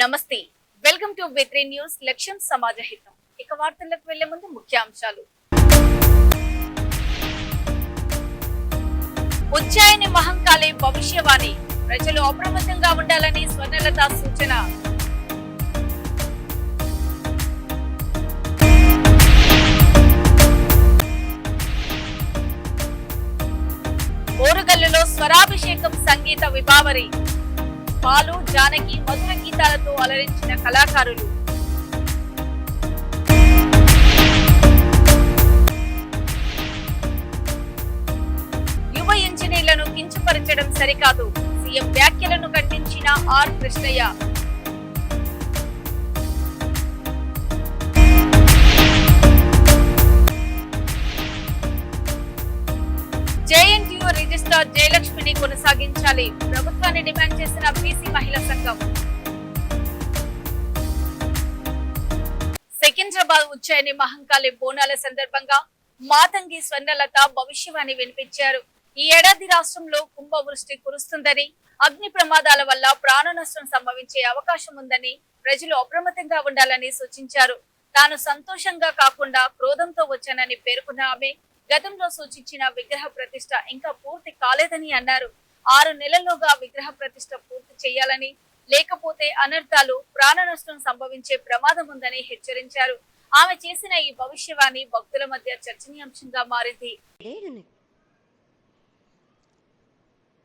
నమస్తే, welcome to V3 news. లక్ష్యం సమాజ హితం. ఇక వార్తలకు వెళ్లే ముందు ముఖ్యాంశాలు. ఉజ్జయిని మహంకాళి భవిష్యవాణి, ప్రజలు అప్రమత్తంగా ఉండాలని స్వర్ణలత సూచన. ఓరుగల్లులో స్వరాభిషేకం సంగీత విభావరి, బాలు జానకి మధుర గీతాలతో అలరించిన కళాకారులు. యువ ఇంజనీర్లను కించపరచడం సరికాదు, సీఎం వ్యాఖ్యలను ఖండించిన ఆర్ కృష్ణయ్య. జేఎన్టీయూ రిజిస్ట్రార్ జయలక్ష్మిని కొనసాగించాలి, ప్రభుత్వాన్ని డిమాండ్ చేసిన బీసీ మహిళా సంఘం. సికింద్రాబాద్ ఉజ్జయిని మహంకాళి బోనాల సందర్భంగా మాతంగి స్వర్ణలత భవిష్యవాణి వినిపించారు. ఈ ఏడాది రాష్ట్రంలో కుంభవృష్టి కురుస్తుందని, అగ్ని ప్రమాదాల వల్ల ప్రాణ నష్టం సంభవించే అవకాశం ఉందని ప్రజలు అప్రమత్తంగా ఉండాలని సూచించారు. తాను సంతోషంగా కాకుండా క్రోధంతో వచ్చానని పేర్కొన్న ఆమె గతంలో సూచించిన విగ్రహ ప్రతిష్ఠ ఇంకా పూర్తి కాలేదని అన్నారు. 6 నెలల్లోగా విగ్రహ ప్రతిష్ఠ పూర్తి చేయాలని, లేకపోతే అనర్థాలు, ప్రాణ నష్టం సంభవించే ప్రమాదం ఉందని హెచ్చరించారు. ఆమె చేసిన ఈ భవిష్యవాణి భక్తుల మధ్య చర్చనీయాంశంగా మారింది.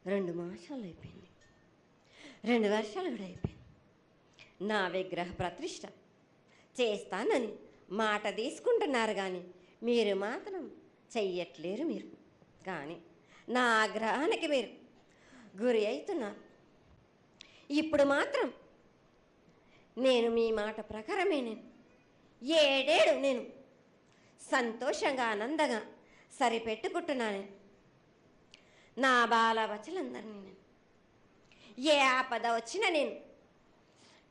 2 మాసాలు అయిపోయింది, 2 వర్షాలు కూడా అయిపోయింది. నా విగ్రహ ప్రతిష్ఠ చేస్తానని మాట తీసుకుంటున్నారు, కానీ మీరు మాత్రం చెయ్యట్లేరు. మీరు కానీ నా ఆగ్రహానికి మీరు గురి అవుతున్నారు. ఇప్పుడు మాత్రం నేను మీ మాట ప్రకారమే నేను 7 ఏళ్ళు నేను సంతోషంగా ఆనందంగా సరిపెట్టుకుంటున్నాను. నా బాలవచలందరినీ నేను ఏ ఆపద వచ్చినా నేను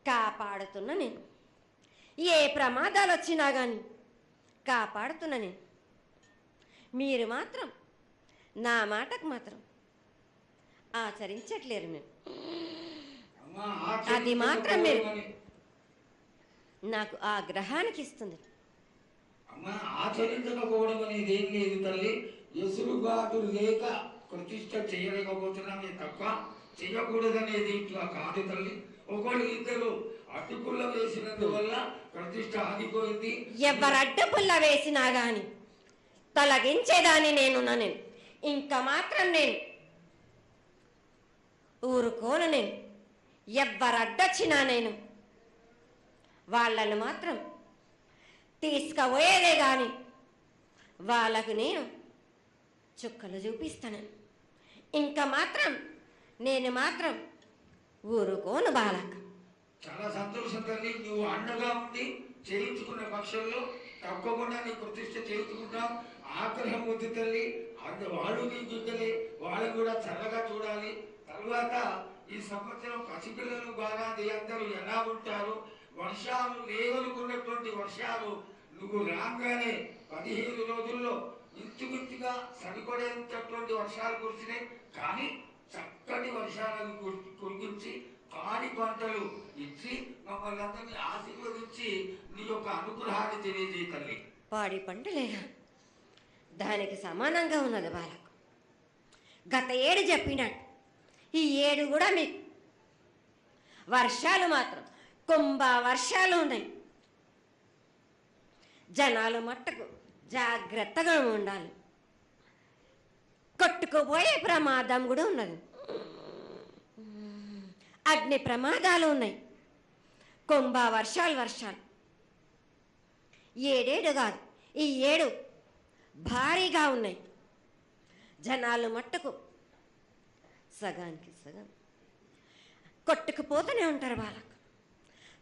కాపాడుతున్నా. నేను ఏ ప్రమాదాలు వచ్చినా కానీ కాపాడుతున్నా. నేను మీరు మాత్రం నా మాటకు మాత్రం ఆచరించట్లేరు. మీరు అది మాత్రం మీరు నాకు ఆ గ్రహానికి ఇస్తుంది. ఆచరించకపోవడం అనేది ఏం లేదు తల్లి. ఎసురుబాటు లేక ప్రతిష్ట చేయలేకపోతున్నామే తప్ప చేయకూడదనేది ఇట్లా కాదు తల్లి. ఒకటి ఇద్దరు అడ్డుపుల్ల వేసినందువల్ల ప్రతిష్ట ఆగిపోయింది. ఎవరు అడ్డుపుల్ల వేసినా గాని తొలగించేదాన్ని నేను. ఇంకా మాత్రం నేను ఊరుకోను. నేను ఎవ్వరు అడ్డొచ్చినా నేను వాళ్ళను మాత్రం తీసుకుపోయేదే కానీ వాళ్ళకు నేను చుక్కలు చూపిస్తాను. ఇంకా మాత్రం నేను మాత్రం ఊరుకోను. బాలక చాలా సంతోషం తల్లి. నువ్వు అండగా ఉండి చేయించుకున్న పక్షంలో తప్పకుండా నీ ప్రతిష్ట చేయించుకుంటాం. ఆగ్రహం వద్దు తల్లి. వాళ్ళు నీ బిడ్డలే, వాళ్ళని కూడా చల్లగా చూడాలి. తర్వాత ఈ సంవత్సరం పసిపిల్లలు బాగా అందరూ ఎలా ఉంటారు. వర్షాలు లేవనుకున్నటువంటి వర్షాలు నువ్వు రాగానే 15 రోజుల్లో ఇంచుమించుగా సరిపడేటటువంటి వర్షాలు కురిసినాయి. కానీ చక్కటి వర్షాలను కురిపించి పాడి పంటలు ఇచ్చి మమ్మల్ని అందరినీ ఆశీర్వదించి నీ యొక్క అనుగ్రహాన్ని తెలియజేయ తల్లి. పాడి పంటలేగా దానికి సమానంగా ఉన్నది బాలకు. గత 7 చెప్పినట్టు ఈ 7 కూడా మీకు వర్షాలు మాత్రం కుంభ వర్షాలు ఉన్నాయి. జనాలు మట్టుకు జాగ్రత్తగా ఉండాలి. కొట్టుకుపోయే ప్రమాదం కూడా ఉన్నది. అగ్ని ప్రమాదాలు ఉన్నాయి. కుంభ వర్షాలు 7 కాదు, ఈ 7 భారీగా ఉన్నాయి. జనాలు మట్టుకు సగానికి సగం కొట్టుకుపోతూనే ఉంటారు. వాళ్ళకు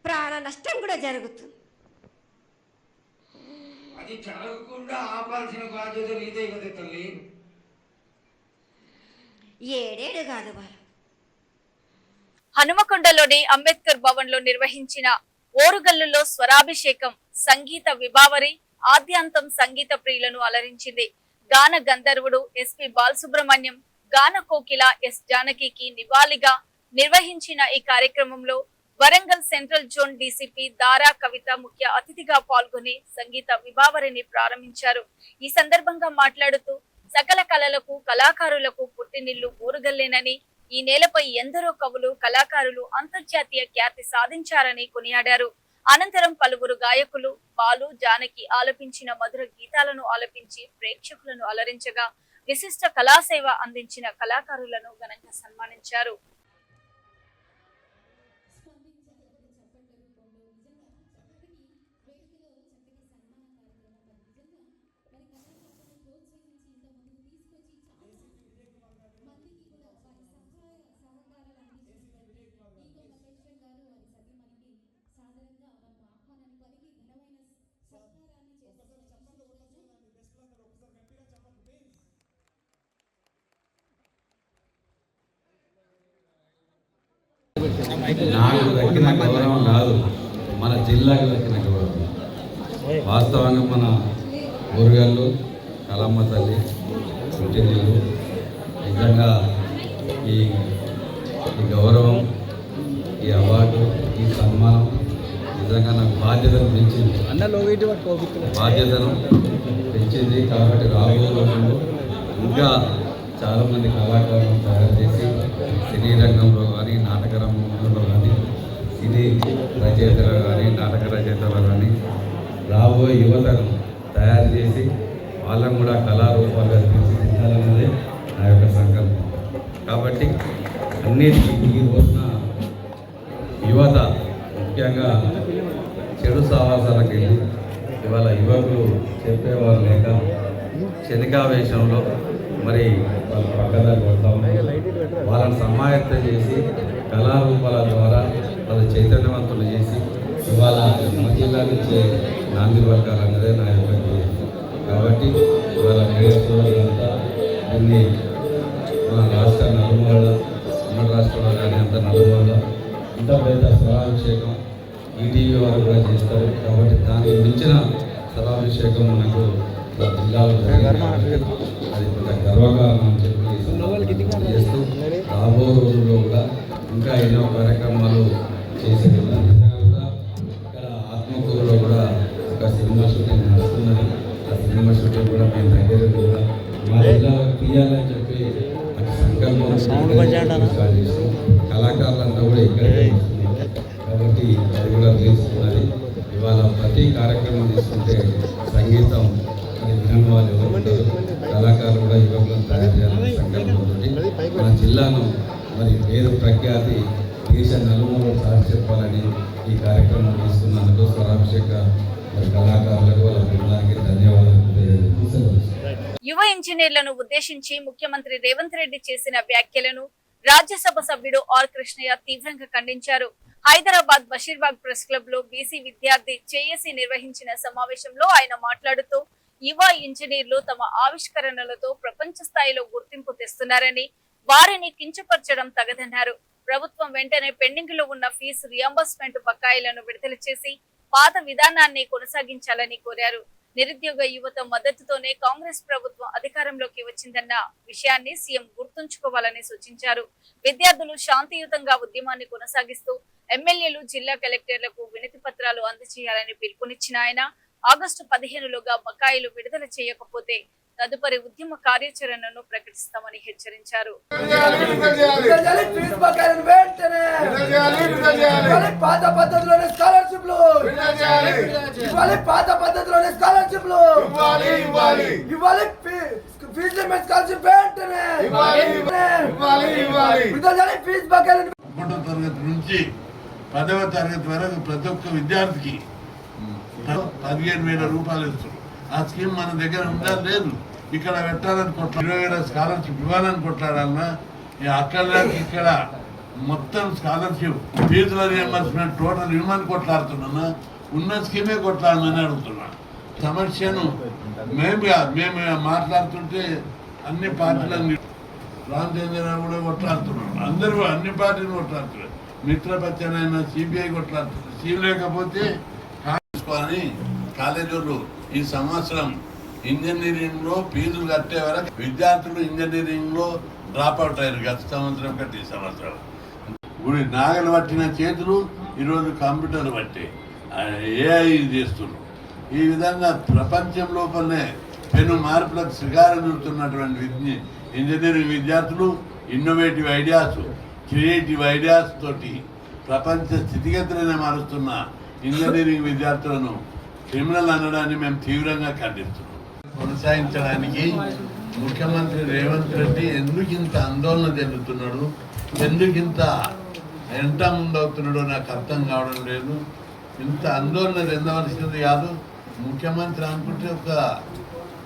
ప్రాణ నష్టం కూడా జరుగుతుంది. అది జరగకుండా ఆపాల్సిన బాధ్యత నీదే కదా తల్లి. 7 కాదు వాళ్ళ. హనుమకొండలోని అంబేద్కర్ భవన్ లో నిర్వహించిన ఓరుగల్లులో స్వరాభిషేకం సంగీత విభావరి ఆద్యాంతం సంగీత ప్రియులను అలరించింది. గాన గంధర్వుడు ఎస్పి బాలసుబ్రహ్మణ్యం, గాన కోకిల ఎస్ జానకి నివాళిగా నిర్వహించిన ఈ కార్యక్రమంలో వరంగల్ సెంట్రల్ జోన్ డీసీపీ దారా కవిత ముఖ్య అతిథిగా పాల్గొని సంగీత విభావరిని ప్రారంభించారు. ఈ సందర్భంగా మాట్లాడుతూ సకల కళలకు కళాకారులకు పుట్టినిల్లు ఊరుగల్లేనని, ఈ నేలపై ఎందరో కవులు కళాకారులు అంతర్జాతీయ ఖ్యాతి సాధించారని కొనియాడారు. అనంతరం పలువురు గాయకులు బాలు జానకి ఆలపించిన మధుర గీతాలను ఆలపించి ప్రేక్షకులను అలరించగా విశిష్ట కళాసేవ అందించిన కళాకారులను ఘనంగా సన్మానించారు. నాకు దక్కిన గౌరవం కాదు, మన జిల్లాకు దక్కిన గౌరవం. వాస్తవంగా మన ఊరుగల్లు కలమ్మ తల్లి పుట్టినీళ్ళు నిజంగా ఈ గౌరవం, ఈ అవార్డు, ఈ సన్మానం నిజంగా నాకు బాధ్యతను పెంచింది. కాబట్టి రాబోయే రోజుల్లో ఇంకా చాలామంది కళాకారులను తయారు చేసి సినీ రంగంలో కానీ నాటక రంగంలో కానీ సినీ రచయితలు కానీ నాటక రచయితలు కానీ రాబోయే యువతను తయారు చేసి వాళ్ళను కూడా కళారూపాలుగా తీర్చిదిద్దాలన్నదే నా యొక్క సంకల్పం. కాబట్టి అన్నిటికీ ఈ రోజున యువత ముఖ్యంగా చెడు సావాసాలకు వెళ్ళి ఇవాళ యువకులు చెప్పేవారు లేక క్షణికావేశంలో మరి వాళ్ళ పక్కదారి కొడతా ఉన్నారు. వాళ్ళని సమాయత్తం చేసి కళారూపాల ద్వారా వాళ్ళు చైతన్యవంతులు చేసి ఇవాళ మన జిల్లా నుంచే నాంది వర్గాలన్నదే నా యొక్క ధ్యేయం. కాబట్టి ఇవాళ నేర్చుకోవాలంతా దీన్ని మన రాష్ట్ర నలుమూల ఉమ్మడి రాష్ట్రంలో కానీ అంత నలుమూల ఇంత పెద్ద స్వరాభిషేకం ఈటీవీ వారు కూడా చేస్తారు. కాబట్టి దానికి మించిన స్వరాభిషేకం మనకు జిల్లాలో అది కొంత గర్వకారణం అని చెప్పి చేస్తూ రాబో రోజుల్లో కూడా ఇంకా ఎన్నో కార్యక్రమాలు చేసేది. నిజంగా కూడా ఇక్కడ ఆత్మకూరులో కూడా ఒక సినిమా షూటింగ్ నడుస్తున్నది. ఆ సినిమా షూటింగ్ కూడా మేము దగ్గర కూడా మా జిల్లాలో తీయాలని చెప్పి సంకల్పం స్టార్ట్ చేస్తాం. కళాకారులంతా కూడా ఇక్కడే వస్తున్నారు. కాబట్టి అది కూడా తెలుస్తున్నది. ఇవాళ ప్రతి కార్యక్రమం తీసుకుంటే సంగీతం అది వినని వాళ్ళు ఎవరు ఉంటారు. కళాకారులు కూడా యువకులను తయారు చేయాలని సంకల్పంతో మన జిల్లాను మరి పేరు ప్రఖ్యాతి దేశ నలుమూలలో సాటి చెప్పాలని ఈ కార్యక్రమం తీసుకున్నందుకు స్వరాభిషేక కళాకారులకు వాళ్ళ బృందానికి ధన్యవాదాలు. యువ ఇంజనీర్లను ఉద్దేశించి ముఖ్యమంత్రి రేవంత్ రెడ్డి చేసిన వ్యాఖ్యలను రాజ్యసభ సభ్యుడు ఆర్ కృష్ణయ్య తీవ్రంగా ఖండించారు. హైదరాబాద్ బషీర్బాగ్ ప్రెస్ క్లబ్ లో బీసీ విద్యార్థి జేఏసీ నిర్వహించిన సమావేశంలో ఆయన మాట్లాడుతూ యువ ఇంజనీర్లు తమ ఆవిష్కరణలతో ప్రపంచ స్థాయిలో గుర్తింపు తెస్తున్నారని, వారిని కించపరచడం తగదన్నారు. ప్రభుత్వం వెంటనే పెండింగ్ లో ఉన్న ఫీజు రియంబర్స్మెంట్ బకాయిలను విడుదల చేసి పాత విధానాన్ని కొనసాగించాలని కోరారు. నిరుద్యోగ యువత మద్దతుతోనే కాంగ్రెస్ ప్రభుత్వం అధికారంలోకి వచ్చిందన్న విషయాన్ని సీఎం గుర్తుంచుకోవాలని సూచించారు. విద్యార్థులు శాంతియుతంగా ఉద్యమాన్ని కొనసాగిస్తూ ఎమ్మెల్యేలు, జిల్లా కలెక్టర్లకు వినతి పత్రాలు అందజేయాలని పిలుపునిచ్చిన ఆయన ఆగస్టు 15లోగా బకాయిలు విడుదల చేయకపోతే తదుపరి ఉద్యమ కార్యాచరణను ప్రకటిస్తామని హెచ్చరించారు. నుంచి 10వ తరగతి వరకు ప్రతి ఒక్క విద్యార్థికి 15,000 రూపాయలు ఇస్తారు. ఆ స్కీమ్ మన దగ్గర ఉందా లేదు, ఇక్కడ పెట్టాలని 20,000 స్కాలర్షిప్ ఇవ్వాలని కొట్లాడాలన్నా అక్కడ ఇక్కడ మొత్తం స్కాలర్షిప్ ఫీజుల రియంబర్స్మెంట్ టోటల్ ఇవ్వమని కొట్లాడుతున్నా, ఉన్న స్కీమే కొట్లాడమని అడుగుతున్నా. సమస్యను మేము మాట్లాడుతుంటే అన్ని పార్టీలను రామచంద్రరావు కూడా కొట్లాడుతున్నాం, అందరూ అన్ని పార్టీలు కొట్లాడుతున్నారు. మిత్రపక్షనైనా సిబిఐ కొట్లాడుతున్నారు. సీల్ లేకపోతే కాని కాలేజీలు ఈ సంవత్సరం ఇంజనీరింగ్ లో ఫీజులు కట్టే వరకు విద్యార్థులు ఇంజనీరింగ్ లో డ్రాప్ అవుట్ అయ్యారు. గత సంవత్సరం కట్టి ఈ సంవత్సరం నాగలు పట్టిన చేతులు ఈరోజు కంప్యూటర్ బట్టి ఏఐ చేస్తున్నారు. ఈ విధంగా ప్రపంచం లోపలనే పెను మార్పులకు శ్రీకారం చుడుతున్నటువంటి ఇంజనీరింగ్ విద్యార్థులు ఇన్నోవేటివ్ ఐడియాస్, క్రియేటివ్ ఐడియాస్ తోటి ప్రపంచ స్థితిగతులనే మారుస్తున్న ఇంజనీరింగ్ విద్యార్థులను క్రిమినల్ అనడాన్ని మేము తీవ్రంగా ఖండిస్తున్నాం. కొనసాగించడానికి ముఖ్యమంత్రి రేవంత్ రెడ్డి ఎందుకు ఇంత ఆందోళన చెందుతున్నాడు, ఎందుకు ఇంత ఎంత ముందవుతున్నాడో నాకు అర్థం కావడం లేదు. ఇంత ఆందోళన చెందవలసింది కాదు. ముఖ్యమంత్రి అనుకుంటే ఒక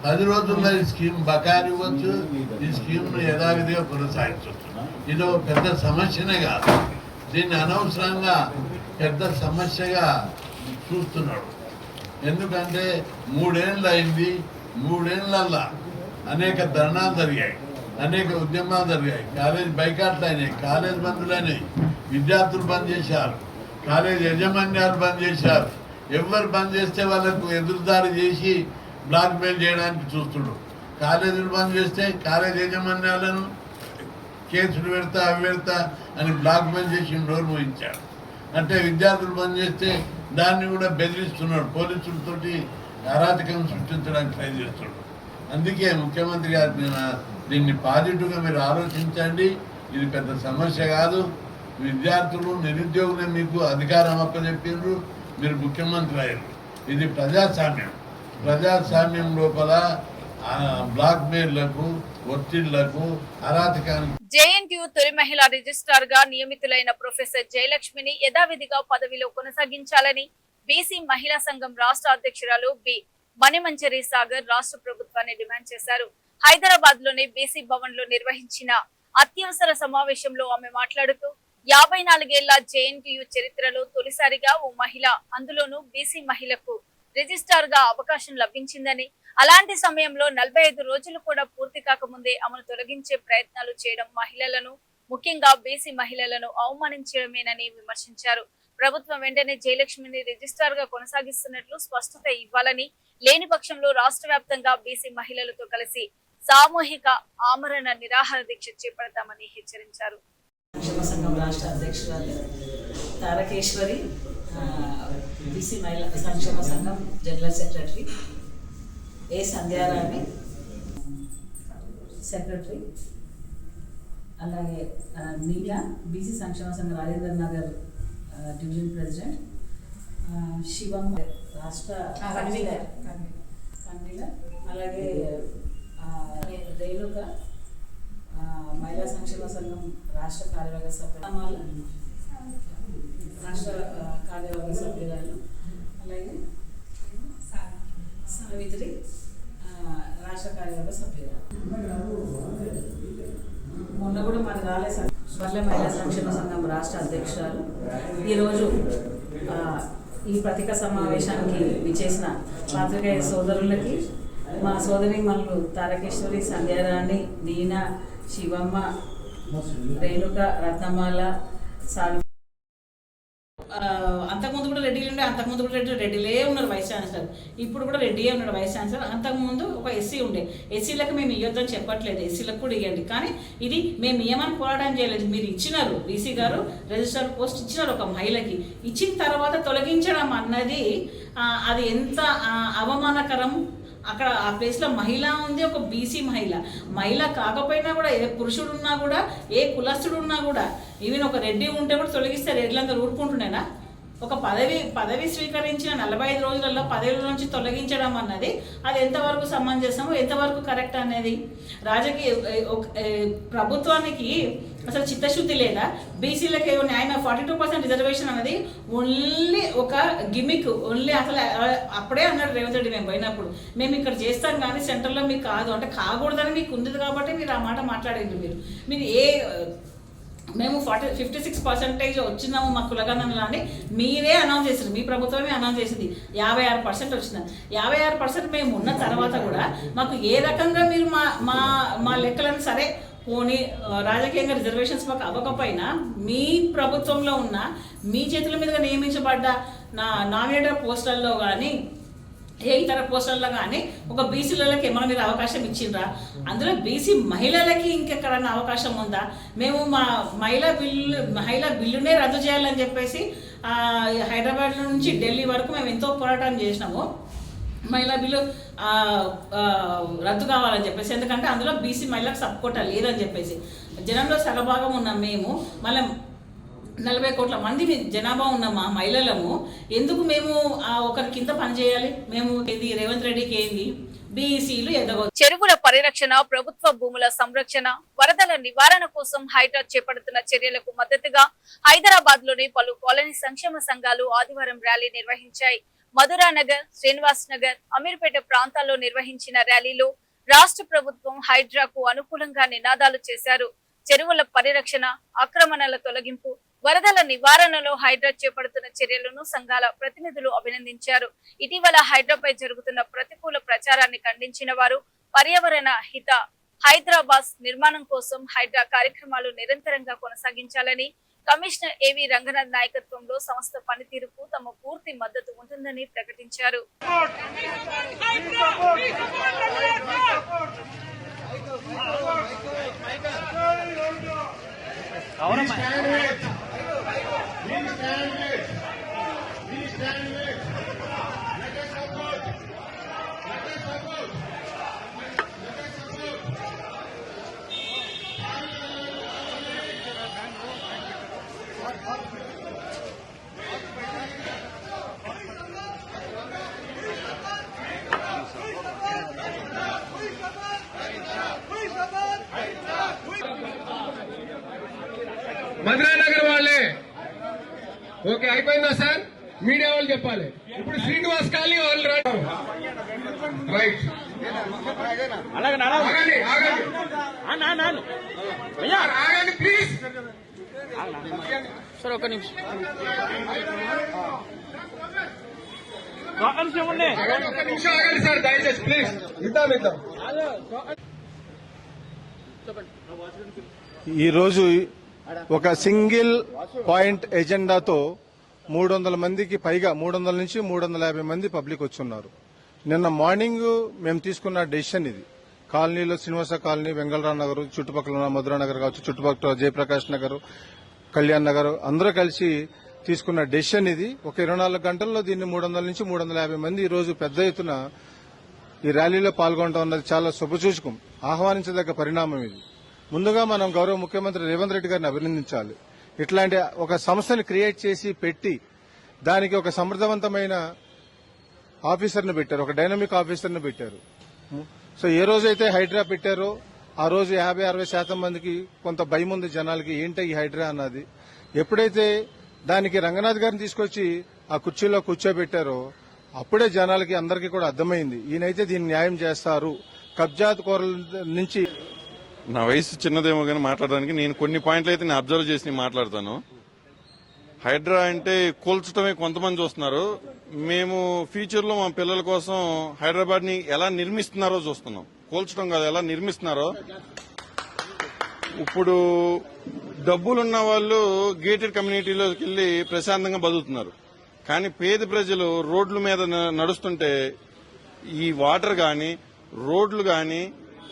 10 రోజుల్లో ఈ స్కీమ్ బకాయిలు ఇవ్వచ్చు, ఈ స్కీమ్ను యథావిధిగా కొనసాగించవచ్చు. ఇది ఒక పెద్ద సమస్యనే కాదు, దీన్ని అనవసరంగా పెద్ద సమస్యగా చూస్తున్నాడు. ఎందుకంటే 3 ఏళ్ళు అయింది, 3 ఏళ్ళల్లో అనేక ధర్నాలు జరిగాయి, అనేక ఉద్యమాలు జరిగాయి, కాలేజ్ బైకాట్లు అయినాయి, కాలేజ్ బంధులు అయినాయి, విద్యార్థులు బంద్ చేశారు, కాలేజ్ యాజమాన్యాలు బంద్ చేశారు. ఎవరు బంద్ చేస్తే వాళ్ళకు ఎదురుదారి చేసి బ్లాక్మెయిల్ చేయడానికి చూస్తున్నాడు. కాలేజీలు బంద్ చేస్తే కాలేజ్ యాజమాన్యాలను కేసులు పెడతా అవి పెడతా అని బ్లాక్మెయిల్ చేసి డోర్ మోయించాడు. అంటే విద్యార్థులు బంద్ చేస్తే దాన్ని కూడా బెదిరిస్తున్నాడు, పోలీసులతోటి అరాచకం సృష్టించడానికి ట్రై చేస్తున్నాడు. అందుకే ముఖ్యమంత్రి గారు దీన్ని పాజిటివ్గా మీరు ఆలోచించండి. ఇది పెద్ద సమస్య కాదు. విద్యార్థులు నిరుద్యోగులే మీకు అధికారం అప్పచెప్పిండ్రు, మీరు ముఖ్యమంత్రి అయ్యారు. ఇది ప్రజాస్వామ్యం. ప్రజాస్వామ్యం లోపల బ్లాక్మెయిల్లకు, ఒత్తిళ్లకు, అరాచకానికి జేఎన్టీయూ తొలి మహిళా రిజిస్ట్రార్ గా నియమితులైన ప్రొఫెసర్ జయలక్ష్మిని యథావిధిగా పదవిలో కొనసాగించాలని బీసీ మహిళా సంఘం రాష్ట్ర అధ్యక్షురాలు బి మణిమంజరి సాగర్ రాష్ట్ర ప్రభుత్వాన్ని డిమాండ్ చేశారు. హైదరాబాద్ లోని బీసీ భవన్ లో నిర్వహించిన అత్యవసర సమావేశంలో ఆమె మాట్లాడుతూ 54 ఏళ్ల జేఎన్టీయూ చరిత్రలో తొలిసారిగా ఓ మహిళ, అందులోనూ బీసీ మహిళకు రిజిస్ట్రార్ గా అవకాశం లభించిందని, అలాంటి సమయంలో 45 రోజులు కూడా పూర్తి కాకముందే ఆమెను తొలగించే ప్రయత్నాలు చేయడం మహిళలను, ముఖ్యంగా బీసీ మహిళలను అవమానించడమేనని విమర్శించారు. ప్రభుత్వం వెంటనే జయలక్ష్మిని రిజిస్ట్రార్ గా కొనసాగిస్తున్నట్లు స్పష్టత ఇవ్వాలని, లేని పక్షంలో రాష్ట్ర వ్యాప్తంగా బీసీ మహిళలతో కలిసి సామూహిక ఆమరణ నిరాహార దీక్ష చేపడతామని హెచ్చరించారు. సంక్షేమ సంఘం రాష్ట్ర అధ్యక్షురాలు తారకేశ్వరి, బీసీ మహిళా సంక్షేమ సంఘం జనరల్ సెక్రటరీ ఏ సంధ్యారాణి సెక్రటరీ, అలాగే నీలా బీసీ సంక్షేమ సంఘం రాజేంద్ర నగర్ డివిజన్ ప్రెసిడెంట్, శివం రాష్ట్ర కన్వీనర్, అలాగే రేణుక మహిళా సంక్షేమ సంఘం రాష్ట్ర కార్యవర్గ సభ్యులు, రాష్ట్ర కార్యవర్గ సభ్యురాలు, అలాగే సావిత్రి రాష్ట్ర కార్యవర్గ సభ్యురాలు. మొన్న కూడా మనకు రాలేదు పల్లె మహిళా సంక్షేమ సంఘం రాష్ట్ర అధ్యక్షురాలు. ఈరోజు ఈ పత్రికా సమావేశానికి విచ్చేసిన పాత్రికేయ సోదరులకి, మా సోదరి మనులు తారకేశ్వరి, సంధ్యారాణి, నీనా, శివమ్మ, రేణుక, రత్నమాల, సావి, అంతకుముందు కూడా రెడ్డిలు ఉండే, అంతకుముందు కూడా రెడ్డిలే ఉన్నారు వైస్ ఛాన్సలర్, ఇప్పుడు కూడా రెడ్డియే ఉన్నాడు వైస్ ఛాన్సలర్. అంతకుముందు ఒక ఎస్సీ ఉండే, ఎస్సీలకు మేము ఇవ్వద్దని చెప్పట్లేదు, ఎస్సీలకు కూడా ఇవ్వండి. కానీ ఇది మేము నియమాన్ని పోరాటం చేయలేదు, మీరు ఇచ్చినారు, బీసీ గారు రిజిస్టర్ పోస్ట్ ఇచ్చినారు ఒక మహిళకి. ఇచ్చిన తర్వాత తొలగించడం అన్నది అది ఎంత అవమానకరం. అక్కడ ఆ ప్లేస్లో మహిళ ఉంది, ఒక బీసీ మహిళ కాకపోయినా కూడా, ఏ పురుషుడు ఉన్నా కూడా, ఏ కులస్తుడు ఉన్నా కూడా, ఈవెన్ ఒక రెడ్డి ఉంటే కూడా తొలగిస్తే రెడ్లంతా ఊరుకుంటున్నానా? ఒక పదవి స్వీకరించిన 45 రోజులలో పదవి నుంచి తొలగించడం అన్నది అది ఎంతవరకు సమంజసము, ఎంతవరకు కరెక్ట్ అనేది రాజకీయ ప్రభుత్వానికి అసలు చిత్తశుద్ధి లేదా? బీసీలకు ఆయన 42% రిజర్వేషన్ అనేది ఓన్లీ ఒక గిమిక్, ఓన్లీ అసలు అప్పుడే అన్నాడు రేవంత్ రెడ్డి మేము పోయినప్పుడు, మేము ఇక్కడ చేస్తాం కానీ సెంటర్లో మీకు కాదు అంటే, కాకూడదని మీకు ఉంది కాబట్టి మీరు ఆ మాట మాట్లాడేది. మీరు మేము 56% వచ్చినాము మా కులగణనలో అని మీరే అనౌన్స్ చేసారు, మీ ప్రభుత్వమే అనౌన్స్ చేసింది. 56% వచ్చిన 56% మేము ఉన్న తర్వాత కూడా మాకు ఏ రకంగా మీరు మా లెక్కలను సరే పోనీ రాజకీయంగా రిజర్వేషన్స్ మాకు అవ్వకపోయినా, మీ ప్రభుత్వంలో ఉన్న మీ చేతుల మీదుగా నియమించబడ్డ నామినేటెడ్ పోస్టుల్లో కానీ, ఏ ఇతర పోస్టుల్లో కానీ ఒక బీసీలకి ఏమైనా మీరు అవకాశం ఇచ్చిండ్రా? అందులో బీసీ మహిళలకి ఇంకెక్కడన్నా అవకాశం ఉందా? మేము మా మహిళా బిల్లునే రద్దు చేయాలని చెప్పేసి హైదరాబాద్ నుంచి ఢిల్లీ వరకు మేము ఎంతో పోరాటం చేసినాము. మహిళా బిల్లు రద్దు కావాలని చెప్పేసి, ఎందుకంటే అందులో బీసీ మహిళలకు సపోర్ట్ లేదని చెప్పేసి జనంలో సగభాగం ఉన్నాం మేము. మళ్ళీ 40 కోట్ల మంది జనాభా ఉన్న మా మహిళలము ఎందుకు మేము ఒకరి కింద పనిచేయాలి? మేము ఇది రేవంత్ రెడ్డికి ఏంది బీసీలు ఎదగ. చెరువుల పరిరక్షణ, ప్రభుత్వ భూముల సంరక్షణ, వరదల నివారణ కోసం హైడ్రా చేపడుతున్న చర్యలకు మద్దతుగా హైదరాబాద్ లోని పలు కాలనీ సంక్షేమ సంఘాలు ఆదివారం ర్యాలీ నిర్వహించాయి. మధురానగర్, శ్రీనివాస్ నగర్, అమీర్పేట ప్రాంతాల్లో నిర్వహించిన ర్యాలీలో రాష్ట్ర ప్రభుత్వం హైడ్రాకు అనుకూలంగా నినాదాలు చేశారు. చెరువుల పరిరక్షణ, ఆక్రమణల తొలగింపు, వరదల నివారణలో హైడ్రా చేపడుతున్న చర్యలను సంఘాల ప్రతినిధులు అభినందించారు. ఇటీవల హైడ్రాపై జరుగుతున్న ప్రతికూల ప్రచారాన్ని ఖండించిన వారు పర్యావరణ హిత హైదరాబాద్ నిర్మాణం కోసం హైడ్రా కార్యక్రమాలు నిరంతరంగా కొనసాగించాలని, కమిషనర్ ఏవి రంగనాథ్ నాయకత్వంలో సంస్థ పనితీరుకు తమ పూర్తి మద్దతు ఉంటుందని ప్రకటించారు. మధురానగర్ వాళ్ళే ఓకే అయిపోయిందా సార్? మీడియా వాళ్ళు చెప్పాలి. ఇప్పుడు శ్రీనివాస్ కాలనీ వాళ్ళు రైట్. ఆగండి ప్లీజ్ సార్, ఒక నిమిషం ఆగండి సార్, దయచేసి ప్లీజ్. ఇద్దాం. ఈరోజు ఒక సింగిల్ పాయింట్ ఎజెండాతో 300 మందికి పైగా 300 నుంచి 350 మంది పబ్లిక్ వచ్చున్నారు. నిన్న మార్నింగ్ మేము తీసుకున్న డెసిషన్ ఇది. కాలనీలో శ్రీనివాస కాలనీ, వెంగళరావు నగర్, చుట్టుపక్కల ఉన్న మధురానగర్ కావచ్చు, చుట్టుపక్కల జయప్రకాష్ నగర్, కళ్యాణ్ నగర్ అందరూ కలిసి తీసుకున్న డెసిషన్ ఇది. ఒక 24 గంటల్లో దీన్ని 300 నుంచి 350 మంది ఈ రోజు పెద్ద ఎత్తున ఈ ర్యాలీలో పాల్గొనడం అన్నది చాలా శుభసూచకం, ఆహ్వానించదగ్గ పరిణామం ఇది. ముందుగా మనం గౌరవ ముఖ్యమంత్రి రేవంత్ రెడ్డి గారిని అభినందించాలి. ఇట్లాంటి ఒక సంస్థని క్రియేట్ చేసి పెట్టి దానికి ఒక సమర్థవంతమైన ఆఫీసర్ని పెట్టారు, ఒక డైనమిక్ ఆఫీసర్ని పెట్టారు. సో ఏ రోజైతే హైడ్రా పెట్టారో ఆ రోజు 50-60% మందికి కొంత భయం ఉంది జనాలకి, ఏంటో ఈ హైడ్రా అన్నది. ఎప్పుడైతే దానికి రంగనాథ్ గారిని తీసుకొచ్చి ఆ కుర్చీలో కూర్చోబెట్టారో అప్పుడే జనాలకి అందరికీ కూడా అర్థమైంది ఈయనైతే దీన్ని న్యాయం చేస్తారు. కబ్జాకోరుల నుంచి నా వయసు చిన్నదేమో కానీ మాట్లాడడానికి నేను కొన్ని పాయింట్లు అయితే నేను అబ్జర్వ్ చేసి మాట్లాడతాను. హైడ్రా అంటే కూల్చడమే కొంతమంది చూస్తున్నారు. మేము ఫ్యూచర్ లో మా పిల్లల కోసం హైదరాబాద్ ని ఎలా నిర్మిస్తున్నారో చూస్తున్నాం. కూల్చడం కాదు, ఎలా నిర్మిస్తున్నారో. ఇప్పుడు డబ్బులున్న వాళ్ళు గేటెడ్ కమ్యూనిటీలోకి వెళ్లి ప్రశాంతంగా బతుకుతున్నారు. కానీ పేద ప్రజలు రోడ్ల మీద నడుస్తుంటే ఈ వాటర్ గాని, రోడ్లు గాని,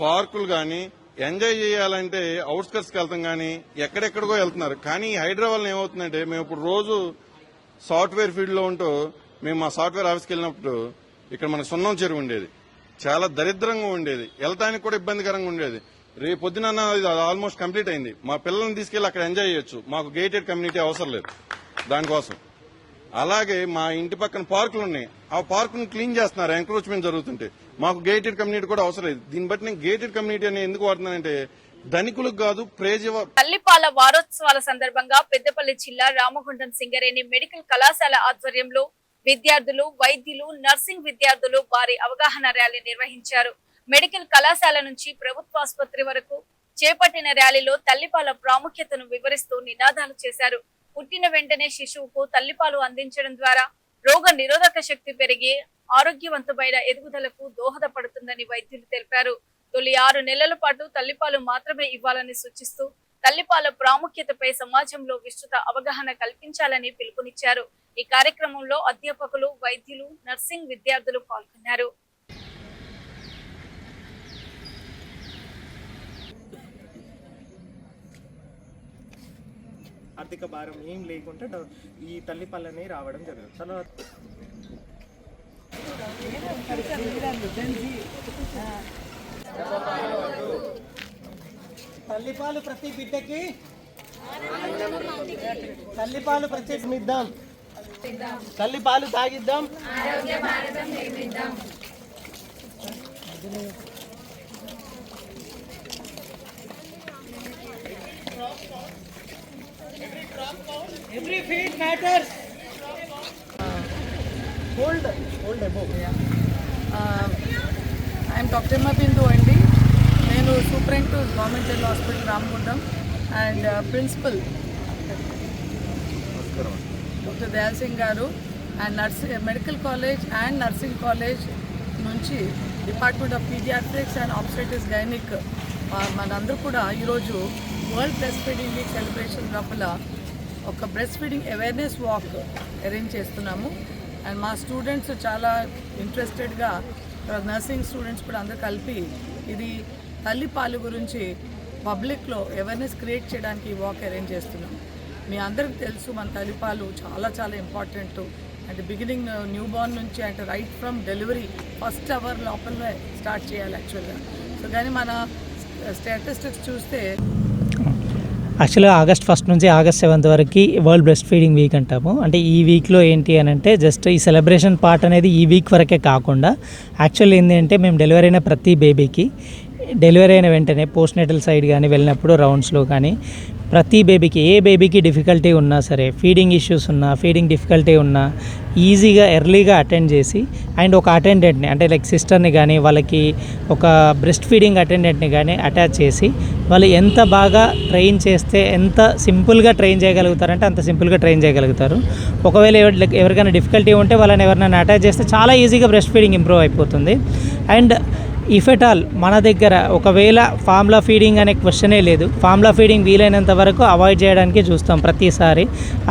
పార్కులు గాని ఎంజాయ్ చేయాలంటే అవుట్స్కర్ట్స్కి వెళ్తాం కానీ ఎక్కడెక్కడికో వెళ్తున్నారు. కానీ హైడ్రా వల్ల ఏమవుతుందంటే, మేము ఇప్పుడు రోజు సాఫ్ట్వేర్ ఫీల్డ్ లో ఉంటూ మేము మా సాఫ్ట్వేర్ ఆఫీస్కి వెళ్ళినప్పుడు ఇక్కడ మనకు సున్నం చెరువు ఉండేది, చాలా దరిద్రంగా ఉండేది, వెళ్తానికి కూడా ఇబ్బందికరంగా ఉండేది. రేపు పొద్దున ఆల్మోస్ట్ కంప్లీట్ అయింది. మా పిల్లల్ని తీసుకెళ్లి అక్కడ ఎంజాయ్ చేయొచ్చు. మాకు గేటెడ్ కమ్యూనిటీ అవసరం లేదు దానికోసం. అలాగే మా ఇంటి పక్కన పార్కులు ఉన్నాయి, ఆ పార్కును క్లీన్ చేస్తున్నారు ఎంక్రోచ్మెంట్ జరుగుతుంటే. మాకు గేటెడ్ కమ్యూనిటీ కూడా అవసరం లేదు. దీన్ని బట్టి నేను గేటెడ్ కమ్యూనిటీ అని ఎందుకు వాడుతున్నానంటే ధనికులకు కాదు, తల్లిపాల వారోత్సవాల సందర్భంగా పెద్దపల్లి జిల్లా రామగుండం సింగరేణి మెడికల్ కళాశాల ఆధ్వర్యంలో విద్యార్థులు, వైద్యులు, నర్సింగ్ విద్యార్థులు భారీ అవగాహన ర్యాలీ నిర్వహించారు. మెడికల్ కళాశాల నుంచి ప్రభుత్వాసుపత్రి వరకు చేపట్టిన ర్యాలీలో తల్లిపాల ప్రాముఖ్యతను వివరిస్తూ నినాదాలు చేశారు. పుట్టిన వెంటనే శిశువుకు తల్లిపాలు అందించడం ద్వారా రోగ నిరోధక శక్తి పెరిగి ఆరోగ్యవంతమైన ఎదుగుదలకు దోహదపడుతుందని వైద్యులు తెలిపారు. తొలి 6 నెలల పాటు తల్లిపాలు మాత్రమే ఇవ్వాలని సూచిస్తూ తల్లిపాల ప్రాముఖ్యతపై సమాజంలో విస్తృత అవగాహన కల్పించాలని పిలుపునిచ్చారు. ఈ కార్యక్రమంలో అధ్యాపకులు, వైద్యులు, నర్సింగ్ విద్యార్థులు పాల్గొన్నారు. ఆర్థిక భారం ఏం లేకుండా ఈ తల్లిపాలనే రావడం జరుగుతుంది. తర్వాత తల్లిపాలు ప్రతి బిడ్డకి, తల్లిపాలు ప్రత్యేకమిద్దాం, తల్లిపాలు తాగిద్దాం. Every feed matters. Hold above. I am Dr. Mabindu Andi. నేను superintendent government general hospital Ramagundam and principal doctor Dayal Singh గారు and medical college and nursing college నుంచి department of paediatrics and obstetrics gynaec మనందరూ కూడా ఈరోజు world breast feeding week celebration లోపల ఒక breast feeding awareness walk arrange చేస్తున్నాము. And మా స్టూడెంట్స్ చాలా ఇంట్రెస్టెడ్గా, నర్సింగ్ స్టూడెంట్స్ కూడా అందరూ కలిపి ఇది తల్లిపాలు గురించి పబ్లిక్లో అవేర్నెస్ క్రియేట్ చేయడానికి ఈ వాక్ అరేంజ్ చేస్తున్నాం. మీ అందరికీ తెలుసు మన తల్లిపాలు చాలా చాలా ఇంపార్టెంట్. అంటే బిగినింగ్ న్యూ బోర్న్ నుంచి అంటే right from delivery first hour లోపలనే స్టార్ట్ చేయాలి యాక్చువల్గా. సో కానీ మన స్టాటిస్టిక్స్ చూస్తే యాక్చువల్గా August 1 నుంచి August 7 వరకు వరల్డ్ బ్రెస్ట్ ఫీడింగ్ వీక్ అంటాము. అంటే ఈ వీక్లో ఏంటి అని అంటే జస్ట్ ఈ సెలబ్రేషన్ పార్ట్ అనేది ఈ వీక్ వరకే కాకుండా యాక్చువల్ ఏంటి అంటే మేము డెలివరీ అయిన ప్రతి బేబీకి డెలివరీ అయిన వెంటనే పోస్ట్ నేటల్ సైడ్ కానీ వెళ్ళినప్పుడు రౌండ్స్లో కానీ ప్రతి బేబీకి ఏ బేబీకి డిఫికల్టీ ఉన్నా సరే, ఫీడింగ్ ఇష్యూస్ ఉన్నా, ఫీడింగ్ డిఫికల్టీ ఉన్నా ఈజీగా ఎర్లీగా అటెండ్ చేసి అండ్ ఒక అటెండెంట్ని అంటే లైక్ సిస్టర్ని కానీ వాళ్ళకి ఒక బ్రెస్ట్ ఫీడింగ్ అటెండెంట్ని కానీ అటాచ్ చేసి వాళ్ళు ఎంత బాగా ట్రైన్ చేస్తే ఎంత సింపుల్గా ట్రైన్ చేయగలుగుతారంటే అంత సింపుల్గా ట్రైన్ చేయగలుగుతారు. ఒకవేళ ఎవరికైనా డిఫికల్టీ ఉంటే వాళ్ళని ఎవరినైనా అటాచ్ చేస్తే చాలా ఈజీగా బ్రెస్ట్ ఫీడింగ్ ఇంప్రూవ్ అయిపోతుంది. అండ్ ఇఫ్ ఎట్ ఆల్ మన దగ్గర ఒకవేళ ఫార్ములా ఫీడింగ్ అనే క్వశ్చనే లేదు, ఫార్ములా ఫీడింగ్ వీలైనంత వరకు అవాయిడ్ చేయడానికి చూస్తాం ప్రతిసారి.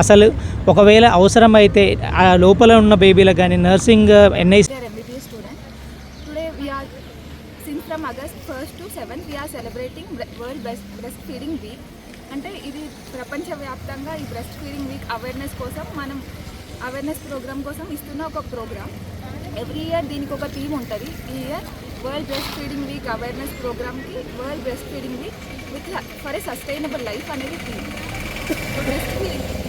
అసలు ఒకవేళ అవసరమైతే ఆ లోపల ఉన్న బేబీలకు కానీ nursing NIC from August 1st to 7th we are celebrating World Breast Feeding Week. అంటే ఇది ప్రపంచవ్యాప్తంగా ఈ బ్రెస్ట్ ఫీడింగ్ వీక్ అవేర్నెస్ కోసం మనం అవేర్నెస్ ప్రోగ్రామ్ కోసం ఇస్తున్న ఒక ప్రోగ్రామ్. ఎవ్రీ ఇయర్ దీనికి ఒక థీమ్ ఉంటుంది. ఈ year world breast feeding week awareness ప్రోగ్రామ్కి world breast feeding week with for a sustainable life అనేది థీమ్.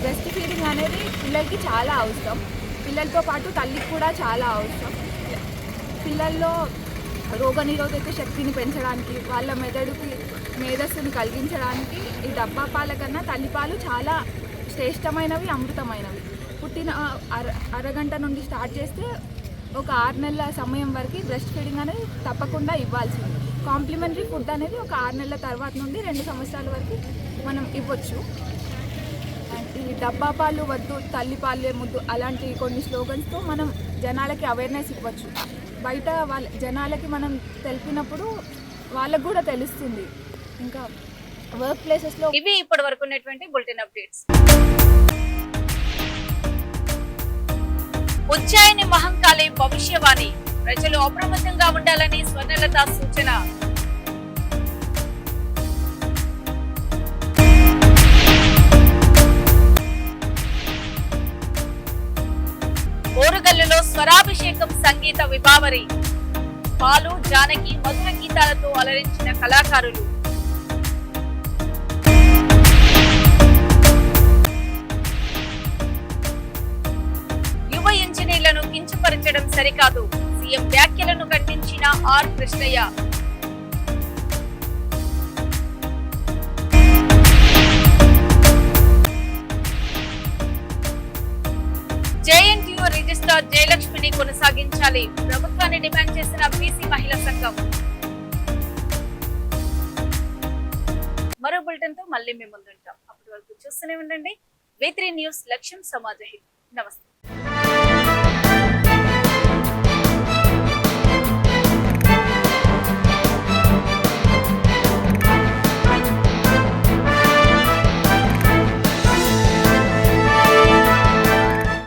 బ్రెస్ట్ ఫీడింగ్ అనేది పిల్లలకి చాలా అవసరం. పిల్లలతో పాటు తల్లికి కూడా చాలా అవసరం. పిల్లల్లో రోగనిరోధక శక్తిని పెంచడానికి, వాళ్ళ మెదడుకి మేధస్సుని కలిగించడానికి ఈ డబ్బా పాల కన్నా తల్లిపాలు చాలా శ్రేష్టమైనవి, అమృతమైనవి. పుట్టిన అరగంట నుండి స్టార్ట్ చేస్తే ఒక 6 నెలల సమయం వరకు బ్రెస్ట్ ఫీడింగ్ అనేది తప్పకుండా ఇవ్వాల్సింది. కాంప్లిమెంటరీ ఫుడ్ అనేది ఒక 6 నెలల తర్వాత నుండి 2 సంవత్సరాల వరకు మనం ఇవ్వచ్చు. ఈ డబ్బా పాలు వద్దు, తల్లిపాలే ముద్దు అలాంటి కొన్ని స్లోగన్స్తో మనం జనాలకి అవేర్నెస్ ఇవ్వచ్చు. బయట వాళ్ళ జనాలకి మనం తెలిపినప్పుడు వాళ్ళకు కూడా తెలుస్తుంది. ఇంకా వర్క్ ప్లేసెస్లో ఇవి ఇప్పటి వరకు ఉన్నటువంటి బులెటిన్ అప్డేట్స్. ఉజ్జయిని మహంకాళి భవిష్యవాణి, ప్రజలు అప్రమత్తంగా ఉండాలని స్వర్ణలత సూచన. ఓరుగల్లులో స్వరాభిషేకం సంగీత విభావరి, పాలు జానకి మధుర గీతాలతో అలరించిన కళాకారులు. యువ ఇంజనీర్లను కించపరచడం సరికాదు, సీఎం వ్యాఖ్యలను ఖండించిన ఆర్ కృష్ణయ్య. జేఎన్టీయూ రిజిస్ట్రార్ జయలక్ష్మిని కొనసాగించాలి, ప్రభుత్వాన్ని డిమాండ్ చేసిన బీసీ మహిళా సంఘం. మరో బులెటిన్ తో మళ్ళీ మేము ముందుంటాం. అప్పటి వరకు చూస్తూనే ఉండండి V3 న్యూస్, లక్ష్యం సమాజ హితం. నమస్తే.